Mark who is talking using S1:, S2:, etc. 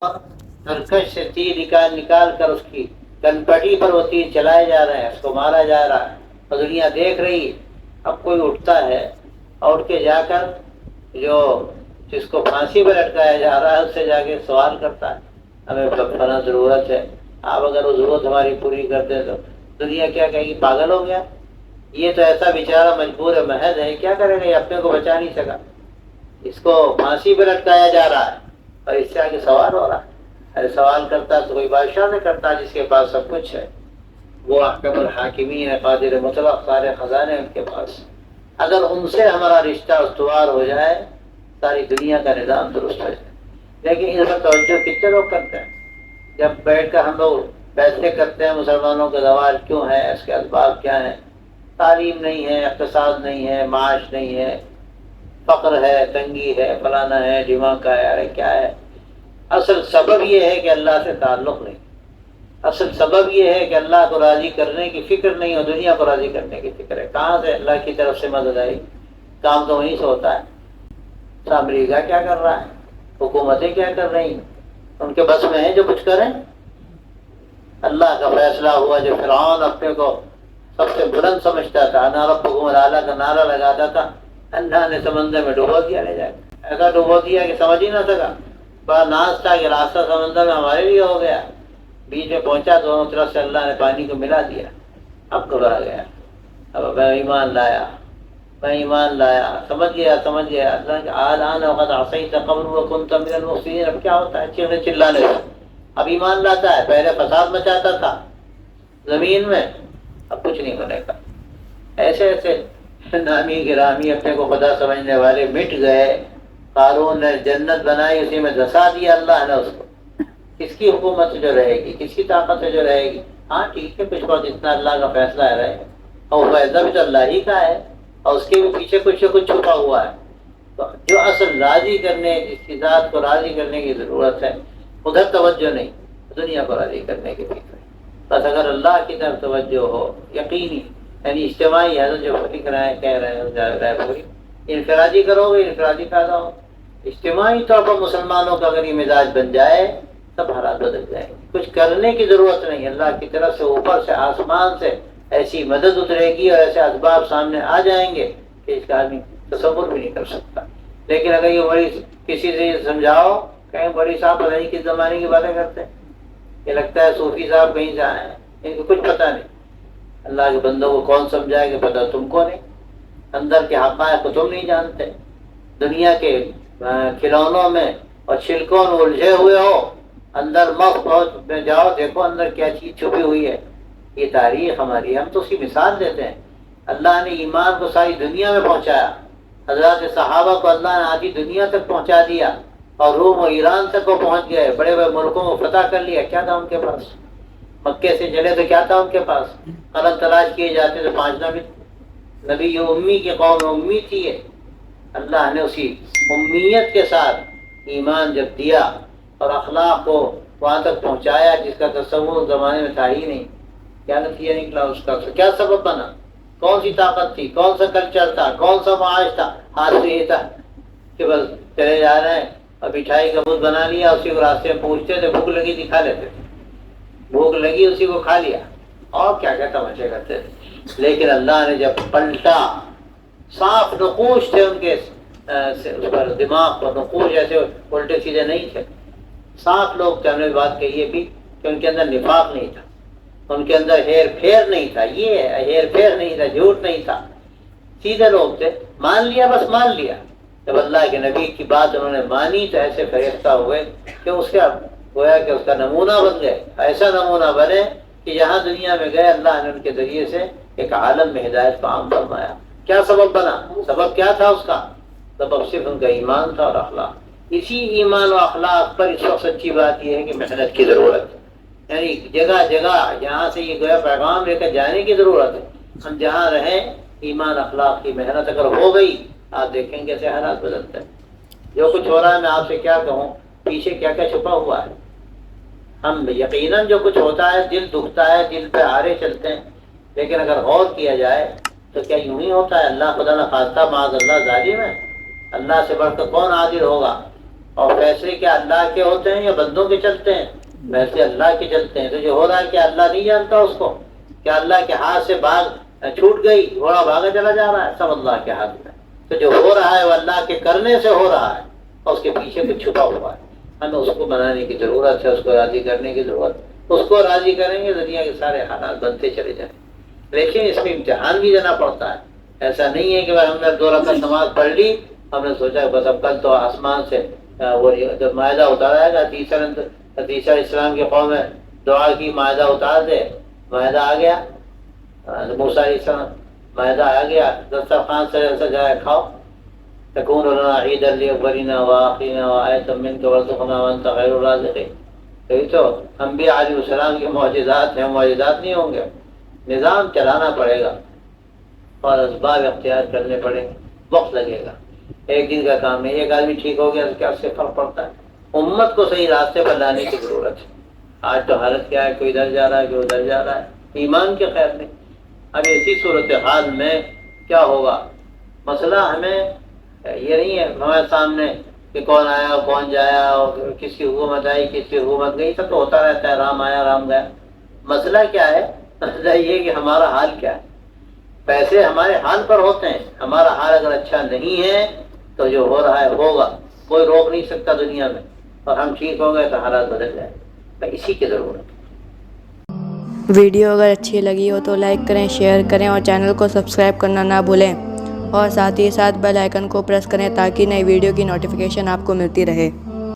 S1: Turkish سے تیر نکال نکال کر اس کی کنپٹی پر وہ تیر چلائے جا رہے ہیں، اس کو مارا جا رہا ہے اور دنیا دیکھ رہی ہے۔ اب کوئی اٹھتا ہے اور اٹھ کے جا کر جو جس کو پھانسی پہ لٹکایا جا رہا ہے اس سے جا کے سوال کرتا ہے، ہمیں فلاں ضرورت ہے، آپ اگر وہ ضرورت ہماری پوری کر دیں تو دنیا کیا کہے گی، پاگل ہو گیا، یہ تو ایسا بیچارہ مجبور ہے، محض ہے، کیا کرے گا، یہ اپنے کو بچا نہیں سکا، اس کو پھانسی پہ لٹکایا جا رہا ہے اور اس سے آگے سوال ہو رہا ہے۔ ارے سوال کرتا تو کوئی بادشاہ نہیں کرتا جس کے پاس سب کچھ ہے، وہ احکم الحاکمین ہے، قادر مطلق، سارے خزانے ان کے پاس۔ اگر ان سے ہمارا رشتہ استوار ہو جائے ساری دنیا کا نظام درست ہو جائے۔ لیکن اس پر توجہ کتنے لوگ کرتے ہیں؟ جب بیٹھ کر ہم لوگ فیصلے کرتے ہیں مسلمانوں کا زوال کیوں ہے، اس کے اسباب کیا ہیں، تعلیم نہیں ہے، اقتصاد نہیں ہے، معاش نہیں ہے، فقر ہے، تنگی ہے، فلانا ہے، دماغ کا ہے، ارے کیا ہے؟ اصل سبب یہ ہے کہ اللہ سے تعلق نہیں، اصل سبب یہ ہے کہ اللہ کو راضی کرنے کی فکر نہیں اور دنیا کو راضی کرنے کی فکر ہے۔ کہاں سے اللہ کی طرف سے مدد آئی؟ کام تو وہیں سے ہوتا ہے۔ امریکہ کیا کر رہا ہے، حکومتیں کیا کر رہی ہیں، ان کے بس میں ہے جو کچھ کریں؟ اللہ کا فیصلہ ہوا، جو فرعون اپنے کو سب سے بلند سمجھتا تھا، انا ربکم الاعلی کا نعرہ لگاتا تھا، اللہ نے سمندر میں ڈبو دیا لے جا کے، ایسا ڈبو دیا کہ سمجھ ہی نہ سکا، بڑا ناز تھا کہ راستہ سمندر میں ہمارے لیے ہو گیا، بیچ میں پہنچا، دونوں طرف سے اللہ نے پانی کو ملا دیا، اب گھبرا گیا، اب میں ایمان لایا، میں ایمان لایا، سمجھ گیا اللہ کہ آلان وقت عصیت قبل وکنت من المفسدین۔ اب کیا ہوتا ہے، چیخنے چلانے سے اب ایمان لاتا ہے، پہلے فساد مچاتا تھا زمین میں، اب کچھ نہیں ہونے کا۔ ایسے ایسے نامی گرامی اپنے کو خدا سمجھنے والے مٹ گئے۔ قارون نے جنت بنائی، اسی میں دھسا دیا اللہ نے اس کو۔ کس کی حکومت سے جو رہے گی، کس کی طاقت سے جو رہے گی؟ ہاں ٹھیک ہے، کچھ وقت اتنا اللہ کا فیصلہ ہے رہے، اور فیصلہ بھی تو اللہ ہی کا ہے، اور اس کے بھی پیچھے کچھ نہ کچھ چھپا ہوا ہے۔ تو جو اصل راضی کرنے، جس کی ذات کو راضی کرنے کی ضرورت ہے، ادھر توجہ نہیں، دنیا کو راضی کرنے کی فکر ہے۔ بس اگر اللہ کی طرف توجہ ہو، یقینی یعنی اجتماعی حضرت جو فکر ہے کہہ رہے ہیں پوری انفرادی کرو گے، انفرادی پیدا ہو، اجتماعی طور پر مسلمانوں کا اگر یہ مزاج بن جائے سب حالات بدل جائیں گے۔ کچھ کرنے کی ضرورت نہیں، اللہ کی طرف سے اوپر سے آسمان سے ایسی مدد اترے گی اور ایسے اسباب سامنے آ جائیں گے کہ اس کا آدمی تصور بھی نہیں کر سکتا۔ لیکن اگر یہ بڑی کسی سے یہ سمجھاؤ، کہیں بڑی صاحب پتہ نہیں کس زمانے کی باتیں کرتے ہیں، یہ لگتا ہے صوفی صاحب کہیں سے آئے ہیں، ان کو کچھ پتہ نہیں۔ اللہ کے بندوں کو کون سمجھائے کہ پتہ تم کو نہیں، اندر کے حقائق کو تم نہیں جانتے، دنیا کے کھلونوں میں اور چھلکوں میں الجھے ہوئے ہو، اندر مخ میں جاؤ، دیکھو اندر کیا چیز چھپی ہوئی ہے۔ یہ تاریخ ہماری، ہم تو اس کی مثال دیتے ہیں۔ اللہ نے ایمان کو ساری دنیا میں پہنچایا، حضرات صحابہ کو اللہ نے آدھی دنیا تک پہنچا دیا، اور روم و ایران تک وہ پہنچ گئے، بڑے بڑے ملکوں کو فتح کر لیا۔ کیا تھا ان کے پاس؟ مکے سے چلے تو کیا تھا ان کے پاس؟ قلم تلاش کیے جاتے تو 5 نبی، نبی امی کی قوم امی تھی یہ۔ اللہ نے اسی امیت کے ساتھ ایمان جب دیا اور اخلاق کو وہاں تک پہنچایا جس کا تصور زمانے میں تھا ہی نہیں، کیا نتیجہ نکلا اس کا؟ کیا سبب بنا؟ کون سی طاقت تھی؟ کون سا کلچر تھا؟ کون سا معاش تھا؟ حال تو یہ تھا کہ بس چلے جا رہے ہیں اور مٹھائی کا بت بنا لیا، اسی کو راستے میں پوچھتے تھے، بھوک لگی تھی کھا لیتے تھے، بھوک لگی اسی کو کھا لیا، اور کیا کیا تماشے کرتے تھے۔ لیکن اللہ نے جب پلٹا، صاف نقوش تھے ان کے اس پر دماغ پر، نقوش ایسے الٹے سیدھے نہیں تھے، صاف لوگ تھے۔ ہم نے بات کہی ہے بھی کہ ان کے اندر نفاق نہیں تھا، ان کے اندر ہیر پھیر نہیں تھا، یہ ہیر پھیر نہیں تھا، جھوٹ نہیں تھا، سیدھے لوگ تھے، مان لیا، بس مان لیا۔ جب اللہ کے نبی کی بات انہوں نے مانی تو ایسے فریفتہ ہوئے کہ اس کا گویا کہ اس کا نمونہ بن گئے، ایسا نمونہ بنے کہ جہاں دنیا میں گئے اللہ نے ان کے ذریعے سے ایک عالم میں ہدایت کو عام فرمایا۔ کیا سبب بنا؟ سبب کیا تھا اس کا؟ سبب صرف ان کا ایمان تھا اور اخلاق۔ اسی ایمان و اخلاق پر اس وقت سچی بات یہ ہے کہ محنت کی ضرورت ہے، یعنی جگہ جگہ جہاں سے یہ گویا پیغام لے کر جانے کی ضرورت ہے۔ ہم جہاں رہیں ایمان اخلاق کی محنت اگر ہو گئی، آپ دیکھیں گے کیسے حالات بدلتے ہیں۔ جو کچھ ہو رہا ہے میں آپ سے کیا کہوں، پیچھے کیا کیا چھپا ہوا ہے۔ ہم یقیناً جو کچھ ہوتا ہے دل دکھتا ہے، دل پہ آرے چلتے ہیں، لیکن اگر غور کیا جائے تو کیا یوں ہی ہوتا ہے؟ اللہ خدا نہ خواستہ معاذ اللہ ظالم ہے، اللہ سے بڑھ کر کون عادل ہوگا؟ اور فیصلے کیا اللہ کے ہوتے ہیں یا بندوں کے چلتے ہیں؟ ویسے اللہ کے چلتے ہیں. تو جو ہو رہا ہے کیا اللہ نہیں جانتا اس کو؟ کیا اللہ کے ہاتھ سے باغ چھوٹ گئی، گھوڑا بھاگا چلا جا رہا ہے؟ سب اللہ کے ہاتھ میں. تو جو ہو رہا ہے وہ اللہ کے کرنے سے ہو رہا ہے، اور اس کے پیچھے کچھ چھپا ہوا ہے. ہمیں اس کو بنانے کی ضرورت ہے، اس کو راضی کرنے کی ضرورت ہے. اس کو راضی کریں گے دنیا کے سارے حالات بنتے چلے جائیں. لیکن اس میں امتحان بھی دینا پڑتا ہے. ایسا نہیں ہے کہ ہم نے 2 رکعت نماز پڑھ لی، ہم نے سوچا بس اب کل تو آسمان سے وہ جب معاہدہ اتارا جائے گا، تیسرا اسلام کے قوم میں دعا کی معاہدہ اتار دے. معاہدہ آ گیا، موسیٰ علیہ السلام معاہدہ آ گیا، دسترخوان سے جائے کھاؤ. تکون لنا عیدا لاولنا وآخرنا وآیۃ منک وارزقنا وانت خیر الرازقین. یہی تو انبیاء علیہ السلام کے معجزات ہیں. معجزات نہیں ہوں گے. نظام چلانا پڑے گا اور اسباب اختیار کرنے پڑیں گے. وقت لگے گا. ایک دن کا کام ہے. ایک آدمی ٹھیک ہو گیا تو کیا اس سے فرق پڑتا ہے؟ امت کو صحیح راستے پر لانے کی ضرورت ہے. آج تو حالت کیا ہے، کوئی ادھر جا رہا ہے، کوئی ادھر جا رہا ہے، ایمان کے خیر نہیں. اب ایسی صورتحال میں کیا ہوگا؟ مسئلہ ہمیں یہ نہیں ہے ہمارے سامنے کہ کون آیا کون جایا، اور کس کی حکومت آئی کس کی حکومت گئی. سب تو ہوتا رہتا ہے، رام آیا رام گیا. مسئلہ کیا ہے؟ مسئلہ یہ کہ ہمارا حال کیا ہے. پیسے ہمارے حال پر ہوتے ہیں. ہمارا حال اگر اچھا نہیں ہے تو جو ہو رہا ہے ہوگا، کوئی روک نہیں سکتا دنیا میں. اور ہم ٹھیک ہو گئے تو حالات بدل جائیں. اسی کی ضرورت ہے.
S2: ویڈیو اگر اچھی لگی ہو تو لائک کریں، شیئر کریں اور چینل کو سبسکرائب کرنا نہ بھولیں، اور ساتھ ہی ساتھ بیل آئیکن کو پریس کریں تاکہ نئی ویڈیو کی نوٹیفیکیشن آپ کو ملتی رہے.